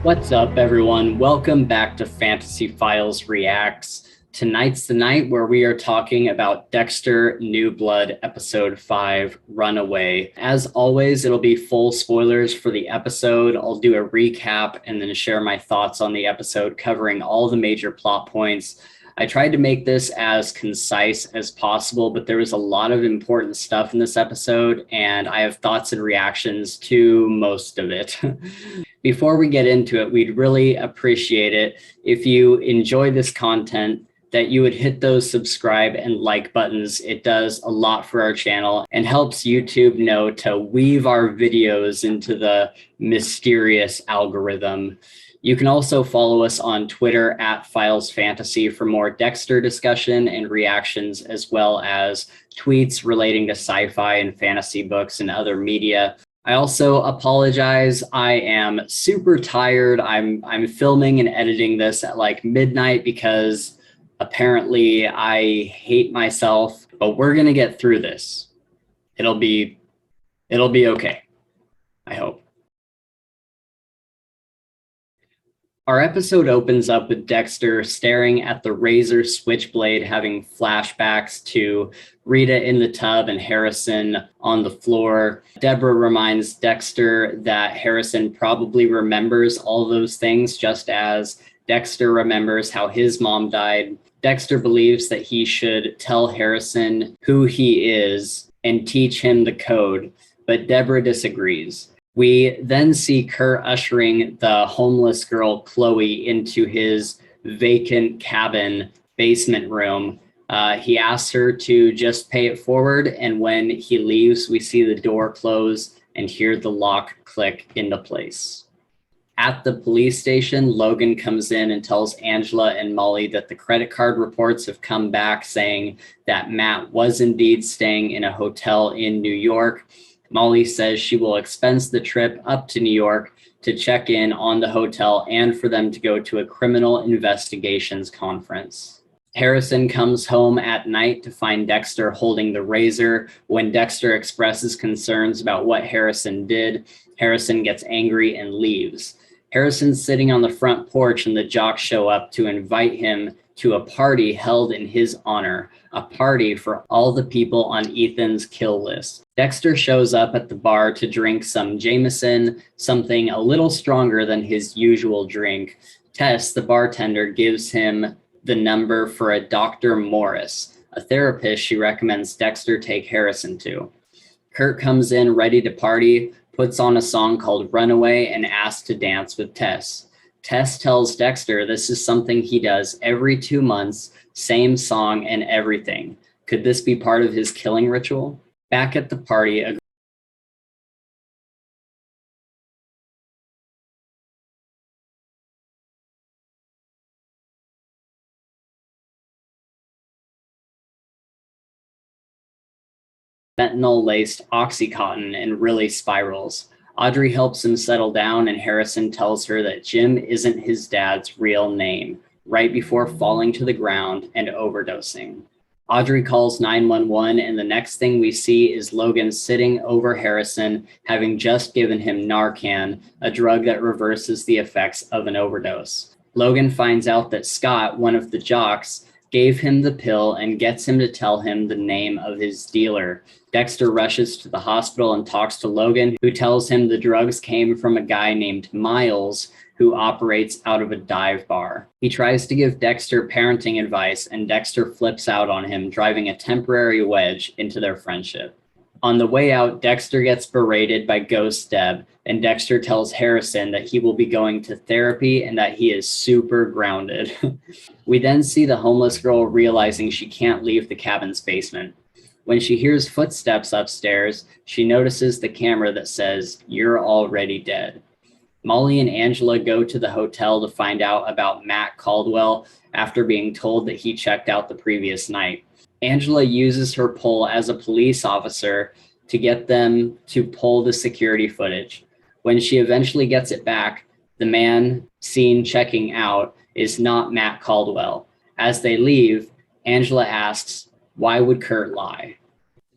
What's up, everyone? Welcome back to Fantasy Files Reacts. Tonight's the night where we are talking about Dexter New Blood Episode 5, Runaway. As always, it'll be full spoilers for the episode. I'll do a recap and then share my thoughts on the episode, covering all the major plot points. I tried to make this as concise as possible, but there was a lot of important stuff in this episode, and I have thoughts and reactions to most of it. Before we get into it, we'd really appreciate it if you enjoy this content, that you would hit those subscribe and like buttons. It does a lot for our channel and helps YouTube know to weave our videos into the mysterious algorithm. You can also follow us on Twitter at Files Fantasy for more Dexter discussion and reactions, as well as tweets relating to sci-fi and fantasy books and other media. I also apologize. I am super tired. I'm filming and editing this at like midnight because apparently I hate myself, but we're going to get through this. It'll be okay. I hope. Our episode opens up with Dexter staring at the razor switchblade, having flashbacks to Rita in the tub and Harrison on the floor. Deborah reminds Dexter that Harrison probably remembers all those things, just as Dexter remembers how his mom died. Dexter believes that he should tell Harrison who he is and teach him the code, but Deborah disagrees. We then see Kurt ushering the homeless girl, Chloe, into his vacant cabin basement room. He asks her to just pay it forward, and when he leaves, we see the door close and hear the lock click into place. At the police station, Logan comes in and tells Angela and Molly that the credit card reports have come back saying that Matt was indeed staying in a hotel in New York. Molly says she will expense the trip up to New York to check in on the hotel and for them to go to a criminal investigations conference. Harrison comes home at night to find Dexter holding the razor. When Dexter expresses concerns about what Harrison did, Harrison gets angry and leaves. Harrison's sitting on the front porch and the jocks show up to invite him to a party held in his honor, a party for all the people on Ethan's kill list. Dexter shows up at the bar to drink some Jameson, something a little stronger than his usual drink. Tess, the bartender, gives him the number for a Dr. Morris, a therapist she recommends Dexter take Harrison to. Kurt comes in ready to party, puts on a song called Runaway, and asks to dance with Tess. Tess tells Dexter this is something he does every 2 months, same song and everything. Could this be part of his killing ritual? Back at the party, a fentanyl-laced Oxycontin and really spirals. Audrey helps him settle down, and Harrison tells her that Jim isn't his dad's real name, right before falling to the ground and overdosing. Audrey calls 911, and the next thing we see is Logan sitting over Harrison, having just given him Narcan, a drug that reverses the effects of an overdose. Logan finds out that Scott, one of the jocks, gave him the pill and gets him to tell him the name of his dealer. Dexter rushes to the hospital and talks to Logan, who tells him the drugs came from a guy named Miles, who operates out of a dive bar. He tries to give Dexter parenting advice, and Dexter flips out on him, driving a temporary wedge into their friendship. On the way out, Dexter gets berated by Ghost Deb, and Dexter tells Harrison that he will be going to therapy and that he is super grounded. We then see the homeless girl realizing she can't leave the cabin's basement. When she hears footsteps upstairs, she notices the camera that says, "You're already dead." Molly and Angela go to the hotel to find out about Matt Caldwell after being told that he checked out the previous night. Angela uses her pull as a police officer to get them to pull the security footage. When she eventually gets it back, the man seen checking out is not Matt Caldwell. As they leave, Angela asks, "Why would Kurt lie?"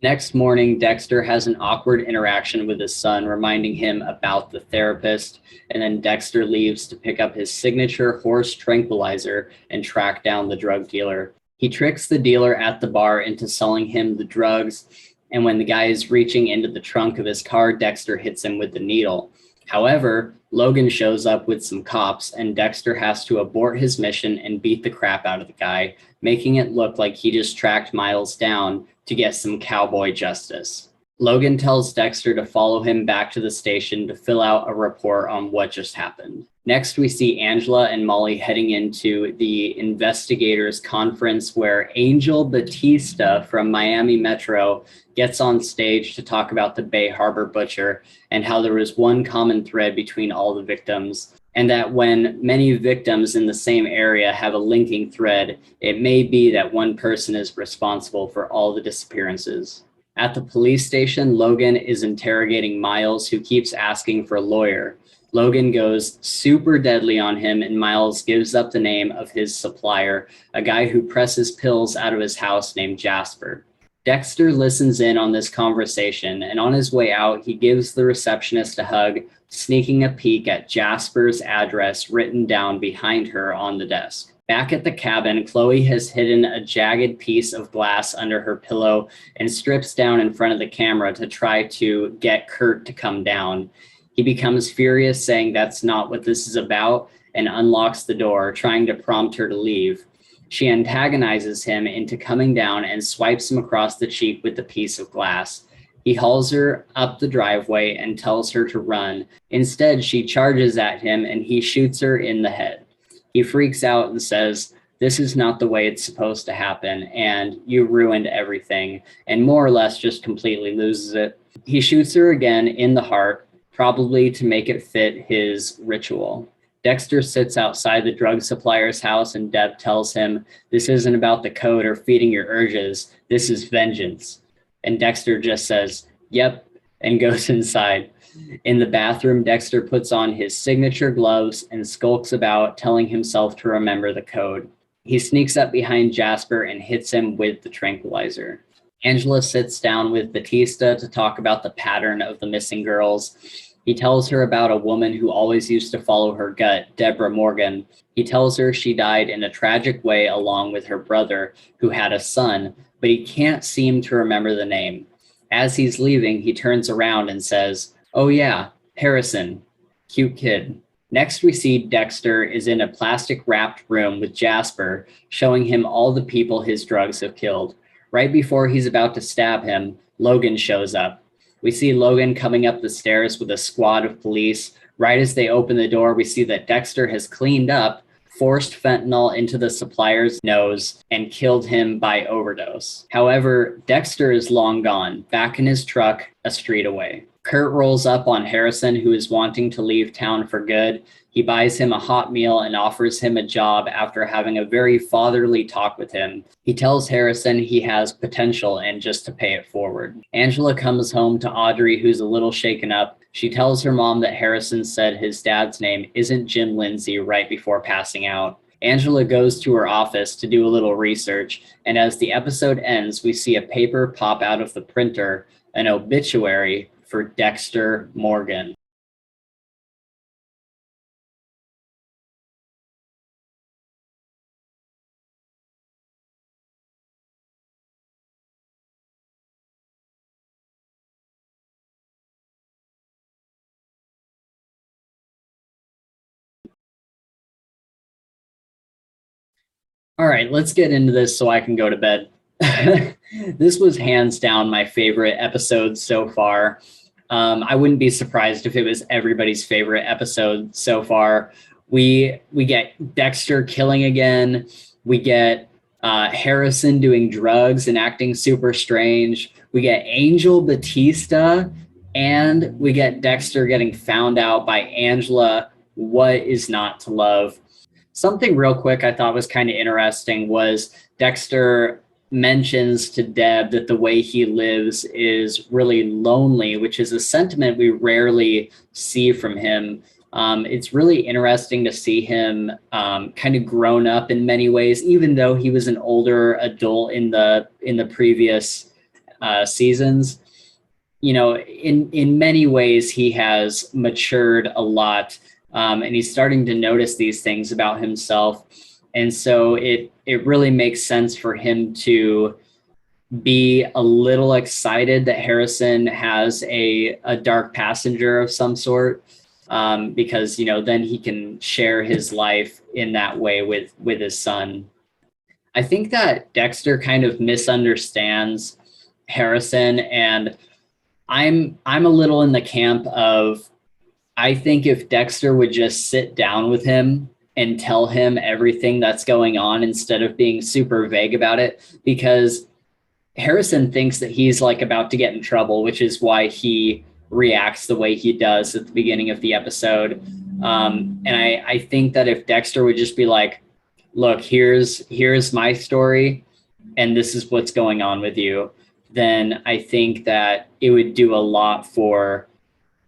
Next morning, Dexter has an awkward interaction with his son, reminding him about the therapist, and then Dexter leaves to pick up his signature horse tranquilizer and track down the drug dealer. He tricks the dealer at the bar into selling him the drugs, and when the guy is reaching into the trunk of his car, Dexter hits him with the needle. However, Logan shows up with some cops, and Dexter has to abort his mission and beat the crap out of the guy, making it look like he just tracked Miles down to get some cowboy justice. Logan tells Dexter to follow him back to the station to fill out a report on what just happened. Next, we see Angela and Molly heading into the investigators conference where Angel Batista from Miami Metro gets on stage to talk about the Bay Harbor butcher and how there was one common thread between all the victims, and that when many victims in the same area have a linking thread, it may be that one person is responsible for all the disappearances. At the police station, Logan is interrogating Miles, who keeps asking for a lawyer. Logan goes super deadly on him, and Miles gives up the name of his supplier, a guy who presses pills out of his house named Jasper. Dexter listens in on this conversation, and on his way out, he gives the receptionist a hug, sneaking a peek at Jasper's address written down behind her on the desk. Back at the cabin, Chloe has hidden a jagged piece of glass under her pillow and strips down in front of the camera to try to get Kurt to come down. He becomes furious, saying that's not what this is about, and unlocks the door, trying to prompt her to leave. She antagonizes him into coming down and swipes him across the cheek with the piece of glass. He hauls her up the driveway and tells her to run. Instead, she charges at him and he shoots her in the head. He freaks out and says, "This is not the way it's supposed to happen, and you ruined everything," and more or less just completely loses it. He shoots her again in the heart, probably to make it fit his ritual. Dexter sits outside the drug supplier's house, and Deb tells him, "This isn't about the code or feeding your urges. This is vengeance." And Dexter just says, "Yep," and goes inside. In the bathroom, Dexter puts on his signature gloves and skulks about, telling himself to remember the code. He sneaks up behind Jasper and hits him with the tranquilizer. Angela sits down with Batista to talk about the pattern of the missing girls. He tells her about a woman who always used to follow her gut, Deborah Morgan. He tells her she died in a tragic way along with her brother, who had a son, but he can't seem to remember the name. As he's leaving, he turns around and says, "Oh yeah, Harrison, cute kid." Next, we see Dexter is in a plastic-wrapped room with Jasper, showing him all the people his drugs have killed. Right before he's about to stab him, Logan shows up. We see Logan coming up the stairs with a squad of police. Right as they open the door, we see that Dexter has cleaned up, forced fentanyl into the supplier's nose, and killed him by overdose. However, Dexter is long gone, back in his truck, a street away. Kurt rolls up on Harrison, who is wanting to leave town for good. He buys him a hot meal and offers him a job after having a very fatherly talk with him. He tells Harrison he has potential and just to pay it forward. Angela comes home to Audrey, who's a little shaken up. She tells her mom that Harrison said his dad's name isn't Jim Lindsay right before passing out. Angela goes to her office to do a little research, and as the episode ends, we see a paper pop out of the printer, an obituary for Dexter Morgan. All right, let's get into this so I can go to bed. This was hands down my favorite episode so far. I wouldn't be surprised if it was everybody's favorite episode so far. We get Dexter killing again. We get Harrison doing drugs and acting super strange. We get Angel Batista, and we get Dexter getting found out by Angela. What is not to love? Something real quick I thought was kind of interesting was Dexter mentions to Deb that the way he lives is really lonely, which is a sentiment we rarely see from him. It's really interesting to see him kind of grown up in many ways, even though he was an older adult in the previous seasons, in many ways, he has matured a lot, and he's starting to notice these things about himself. And so it really makes sense for him to be a little excited that Harrison has a dark passenger of some sort, because then he can share his life in that way with his son. I think that Dexter kind of misunderstands Harrison, and I'm a little in the camp of, I think if Dexter would just sit down with him and tell him everything that's going on instead of being super vague about it, because Harrison thinks that he's like about to get in trouble, which is why he reacts the way he does at the beginning of the episode. And I think that if Dexter would just be like, look, here's my story, and this is what's going on with you, then I think that it would do a lot for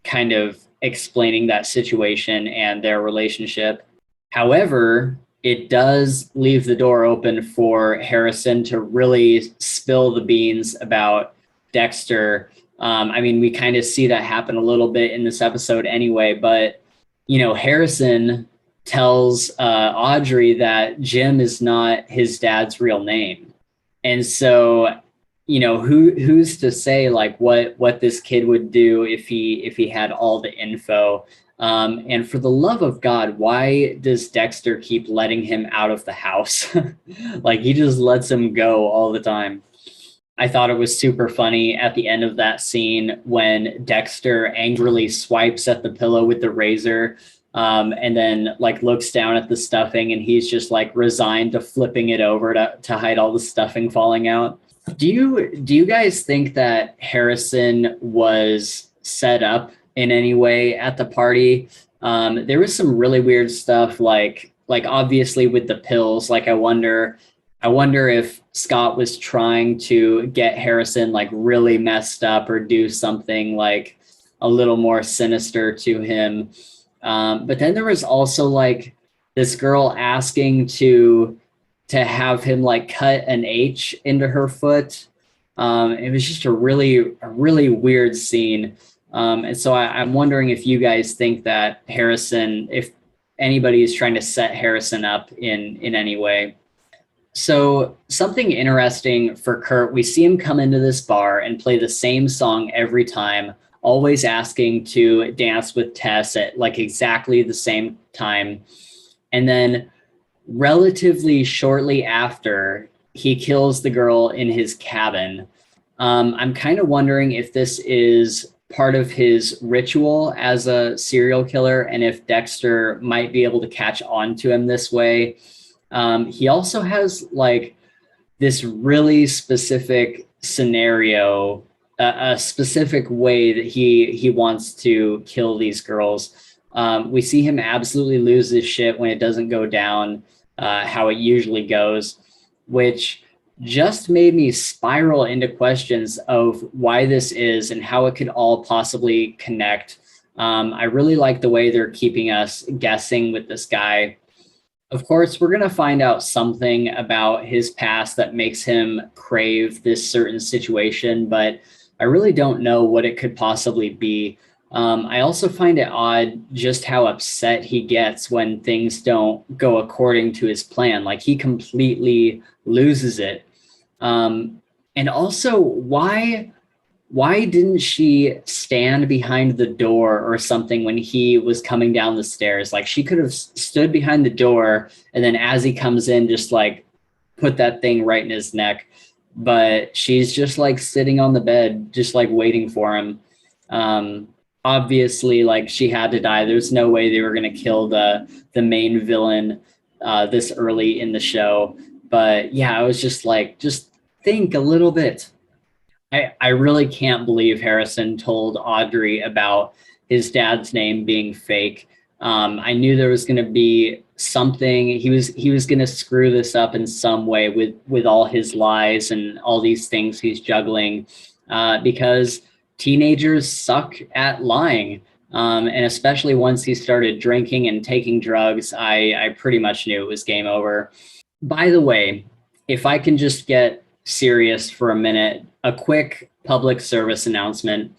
kind of explaining that situation and their relationship. However, it does leave the door open for Harrison to really spill the beans about Dexter. I mean, we kind of see that happen a little bit in this episode anyway, but, Harrison tells Audrey that Jim is not his dad's real name. And so, who's to say like what this kid would do if he had all the info. And for the love of God, why does Dexter keep letting him out of the house? Like he just lets him go all the time. I thought it was super funny at the end of that scene when Dexter angrily swipes at the pillow with the razor, and then like looks down at the stuffing, and he's just like resigned to flipping it over to hide all the stuffing falling out. Do you guys think that Harrison was set up in any way at the party? There was some really weird stuff, like obviously with the pills. Like I wonder if Scott was trying to get Harrison like really messed up or do something like a little more sinister to him. But then there was also like this girl asking to have him like cut an H into her foot. It was just a really weird scene. And so I'm wondering if you guys think that Harrison, if anybody is trying to set Harrison up in any way. So something interesting for Kurt, we see him come into this bar and play the same song every time, always asking to dance with Tess at like exactly the same time. And then relatively shortly after, he kills the girl in his cabin. I'm kind of wondering if this is part of his ritual as a serial killer, and if Dexter might be able to catch on to him this way. He also has like this really specific scenario, a specific way that he wants to kill these girls. We see him absolutely lose his shit when it doesn't go down how it usually goes, which just made me spiral into questions of why this is and how it could all possibly connect. I really like the way they're keeping us guessing with this guy. Of course, we're going to find out something about his past that makes him crave this certain situation, but I really don't know what it could possibly be. I also find it odd just how upset he gets when things don't go according to his plan. Like he completely loses it. And also, why didn't she stand behind the door or something when he was coming down the stairs? Like she could have stood behind the door, and then as he comes in, just like put that thing right in his neck. But she's just like sitting on the bed, just like waiting for him. Obviously, like she had to die. There's no way they were going to kill the main villain this early in the show. But yeah, I was just like, just think a little bit. I really can't believe Harrison told Audrey about his dad's name being fake. I knew there was going to be something. He was going to screw this up in some way with all his lies and all these things he's juggling, because teenagers suck at lying. And especially once he started drinking and taking drugs, I pretty much knew it was game over. By the way, if I can just get serious for a minute, a quick public service announcement.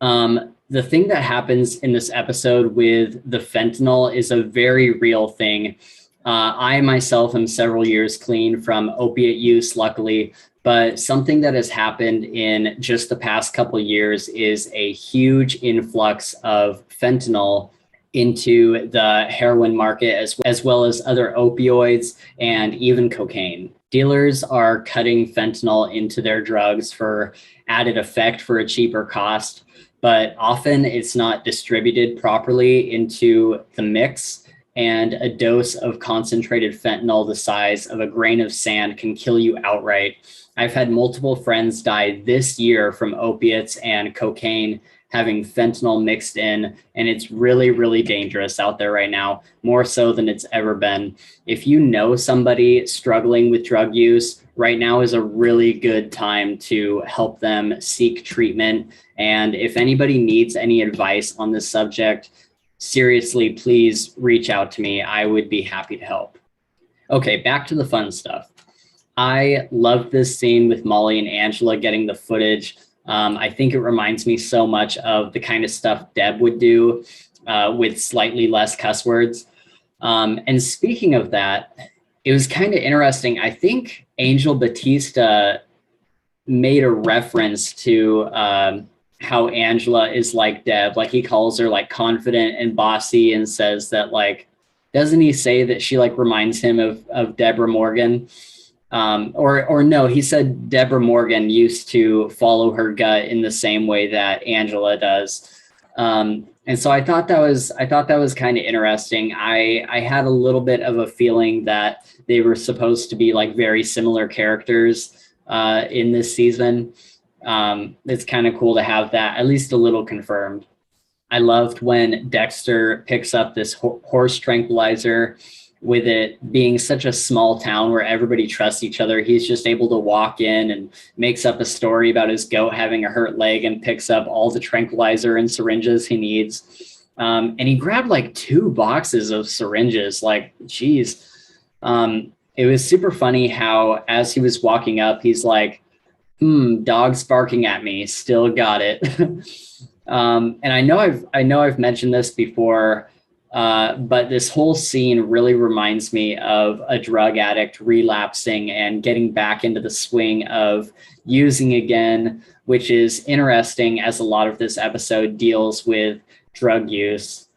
The thing that happens in this episode with the fentanyl is a very real thing. I myself am several years clean from opiate use, luckily, but something that has happened in just the past couple of years is a huge influx of fentanyl into the heroin market, as well as other opioids and even cocaine. Dealers are cutting fentanyl into their drugs for added effect for a cheaper cost, but often it's not distributed properly into the mix, and a dose of concentrated fentanyl the size of a grain of sand can kill you outright. I've had multiple friends die this year from opiates and cocaine having fentanyl mixed in, and it's really, really dangerous out there right now, more so than it's ever been. If you know somebody struggling with drug use, right now is a really good time to help them seek treatment. And if anybody needs any advice on this subject, seriously, please reach out to me. I would be happy to help. Okay, back to the fun stuff. I love this scene with Molly and Angela getting the footage. I think it reminds me so much of the kind of stuff Deb would do with slightly less cuss words. And speaking of that, it was kind of interesting. I think Angel Batista made a reference to how Angela is like Deb. Like, he calls her like confident and bossy, and says that, like, doesn't he say that she like reminds him of Deborah Morgan? Or no, he said Deborah Morgan used to follow her gut in the same way that Angela does. And so I thought that was kind of interesting. I had a little bit of a feeling that they were supposed to be like very similar characters in this season. It's kind of cool to have that at least a little confirmed. I loved when Dexter picks up this horse tranquilizer. With it being such a small town where everybody trusts each other, he's just able to walk in and makes up a story about his goat having a hurt leg and picks up all the tranquilizer and syringes he needs. And he grabbed like 2 boxes of syringes. Like, geez. It was super funny how, as he was walking up, he's like, dog's barking at me, still got it. And I know I've mentioned this before, but this whole scene really reminds me of a drug addict relapsing and getting back into the swing of using again, which is interesting as a lot of this episode deals with drug use.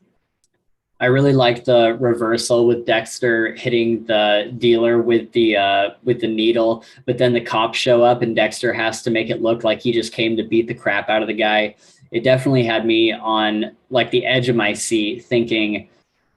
I really like the reversal with Dexter hitting the dealer with the needle, but then the cops show up and Dexter has to make it look like he just came to beat the crap out of the guy. It definitely had me on like the edge of my seat thinking,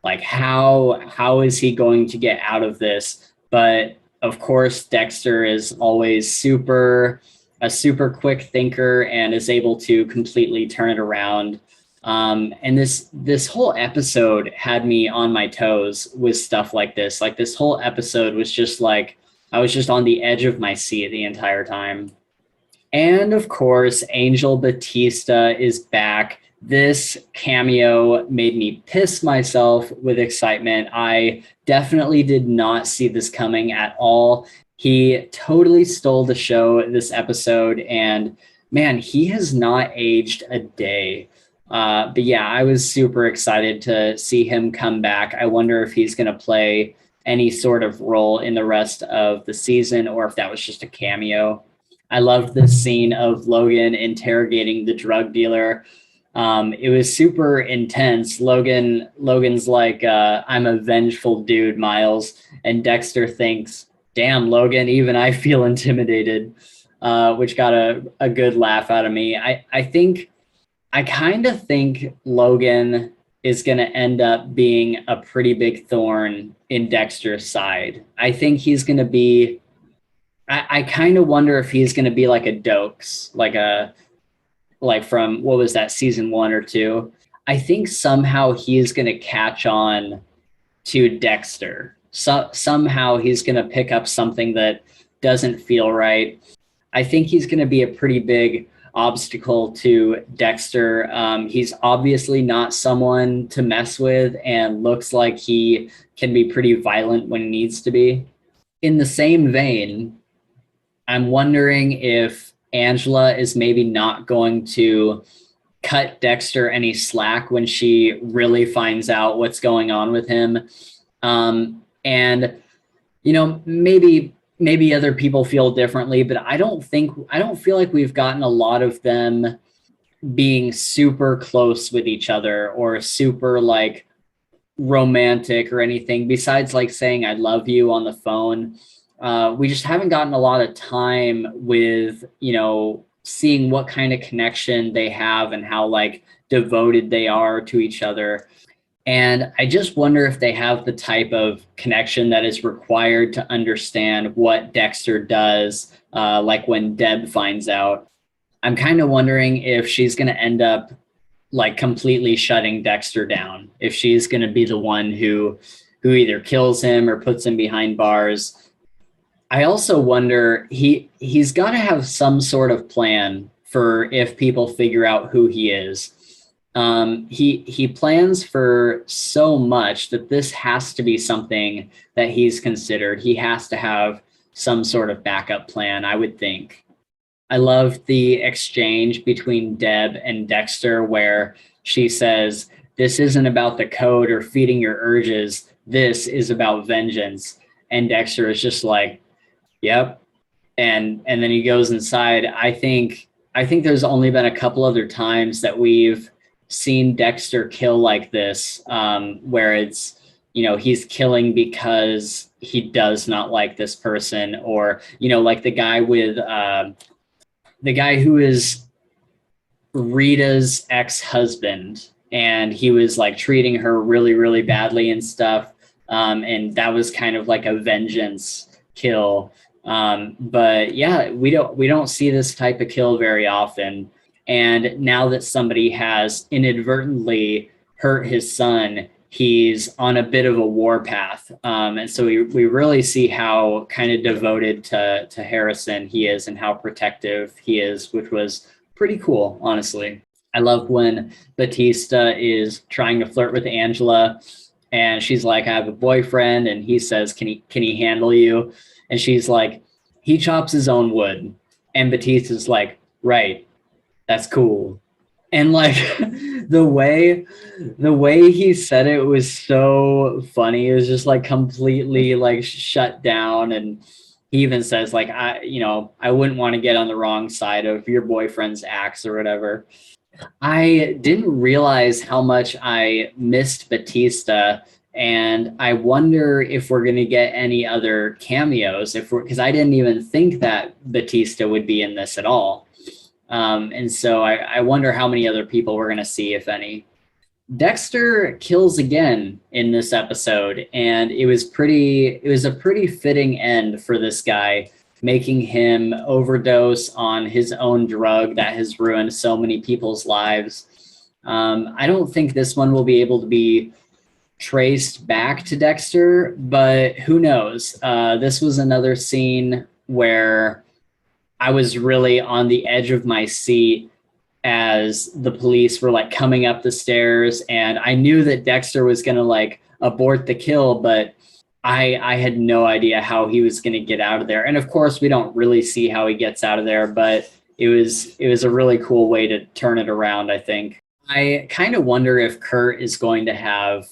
like, how is he going to get out of this? But of course, Dexter is always a super quick thinker and is able to completely turn it around. And this whole episode had me on my toes with stuff like this. Like, this whole episode was just like, I was just on the edge of my seat the entire time. And of course, Angel Batista is back. This cameo made me piss myself with excitement. I definitely did not see this coming at all. He totally stole the show this episode, and man, he has not aged a day. But yeah, I was super excited to see him come back. I wonder if he's going to play any sort of role in the rest of the season, or if that was just a cameo. I loved this scene of Logan interrogating the drug dealer. It was super intense. Logan's like, I'm a vengeful dude, Miles. And Dexter thinks, damn, Logan, even I feel intimidated, which got a good laugh out of me. I kind of think Logan is going to end up being a pretty big thorn in Dexter's side. I think he's going to be, I kind of wonder if he's going to be like a Dokes, like from, what was that, season 1 or 2? I think somehow he is going to catch on to Dexter. Somehow he's going to pick up something that doesn't feel right. I think he's going to be a pretty big obstacle to Dexter. He's obviously not someone to mess with and looks like he can be pretty violent when he needs to be. In the same vein, I'm wondering if Angela is maybe not going to cut Dexter any slack when she really finds out what's going on with him. And maybe other people feel differently, but I don't feel like we've gotten a lot of them being super close with each other or super like romantic or anything besides like saying I love you on the phone. We just haven't gotten a lot of time with, seeing what kind of connection they have and how like devoted they are to each other. And I just wonder if they have the type of connection that is required to understand what Dexter does, like when Deb finds out. I'm kind of wondering if she's going to end up like completely shutting Dexter down, if she's going to be the one who either kills him or puts him behind bars. I also wonder he's got to have some sort of plan for if people figure out who he is. He plans for so much that this has to be something that he's considered. He has to have some sort of backup plan, I would think. I love the exchange between Deb and Dexter where she says, "This isn't about the code or feeding your urges. This is about vengeance." And Dexter is just like, "Yep." And then he goes inside. I think there's only been a couple other times that we've seen Dexter kill like this, where it's, he's killing because he does not like this person, or, like the guy who is Rita's ex-husband, and he was like treating her really, really badly and stuff. And that was kind of like a vengeance kill. But yeah, we don't see this type of kill very often. And now that somebody has inadvertently hurt his son, he's on a bit of a war path. And so we really see how kind of devoted to Harrison he is and how protective he is, which was pretty cool, honestly. I love when Batista is trying to flirt with Angela and she's like, "I have a boyfriend," and he says, can he handle you? And she's like, "He chops his own wood." And Batista's like, "Right, that's cool." And like the way he said it was so funny. It was just like completely like shut down. And he even says like, I wouldn't want to get on the wrong side of your boyfriend's axe or whatever. I didn't realize how much I missed Batista, and I wonder if we're going to get any other cameos, because I didn't even think that Batista would be in this at all. And so I wonder how many other people we're going to see, if any. Dexter kills again in this episode, and it was a pretty fitting end for this guy, making him overdose on his own drug that has ruined so many people's lives. I don't think this one will be able to be traced back to Dexter, but who knows? This was another scene where I was really on the edge of my seat as the police were like coming up the stairs, and I knew that Dexter was going to like abort the kill, but I had no idea how he was going to get out of there. And of course, we don't really see how he gets out of there, but it was a really cool way to turn it around, I think. I kind of wonder if Kurt is going to have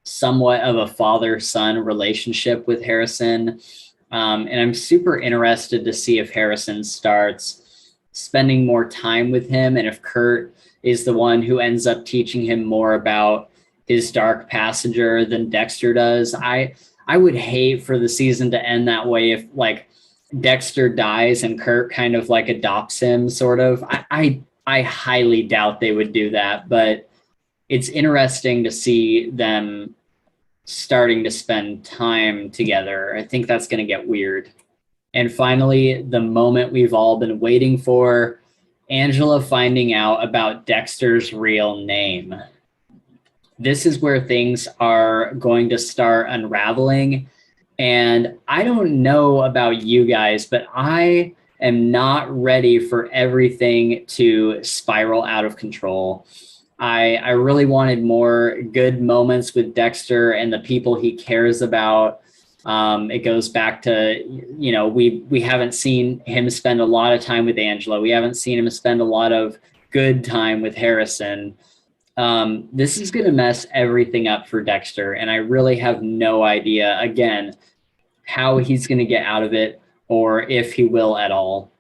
somewhat of a father-son relationship with Harrison. And I'm super interested to see if Harrison starts spending more time with him, and if Kurt is the one who ends up teaching him more about his dark passenger than Dexter does. I would hate for the season to end that way, if like Dexter dies and Kurt kind of like adopts him, sort of. I highly doubt they would do that, but it's interesting to see them starting to spend time together. I think that's going to get weird. And finally, the moment we've all been waiting for, Angela finding out about Dexter's real name. This is where things are going to start unraveling. And I don't know about you guys, but I am not ready for everything to spiral out of control. I really wanted more good moments with Dexter and the people he cares about. It goes back to, we haven't seen him spend a lot of time with Angela. We haven't seen him spend a lot of good time with Harrison. This is going to mess everything up for Dexter, and I really have no idea, again, how he's going to get out of it or if he will at all.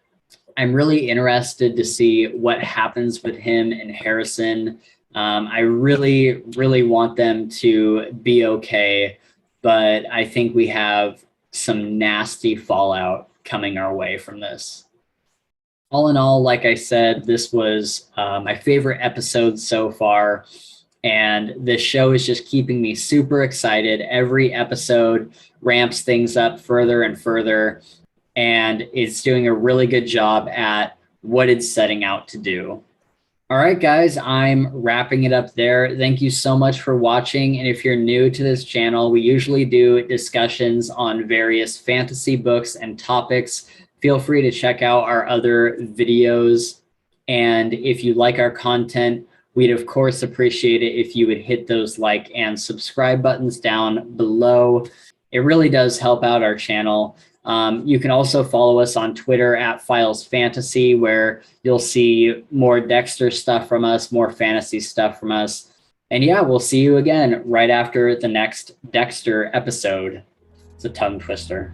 I'm really interested to see what happens with him and Harrison. I really, really want them to be okay, but I think we have some nasty fallout coming our way from this. All in all, like I said, this was my favorite episode so far. And this show is just keeping me super excited. Every episode ramps things up further and further. And it's doing a really good job at what it's setting out to do. All right, guys, I'm wrapping it up there. Thank you so much for watching. And if you're new to this channel, we usually do discussions on various fantasy books and topics. Feel free to check out our other videos. And if you like our content, we'd of course appreciate it if you would hit those like and subscribe buttons down below. It really does help out our channel. You can also follow us on Twitter at Files Fantasy, where you'll see more Dexter stuff from us, more fantasy stuff from us. And yeah, we'll see you again right after the next Dexter episode. It's a tongue twister.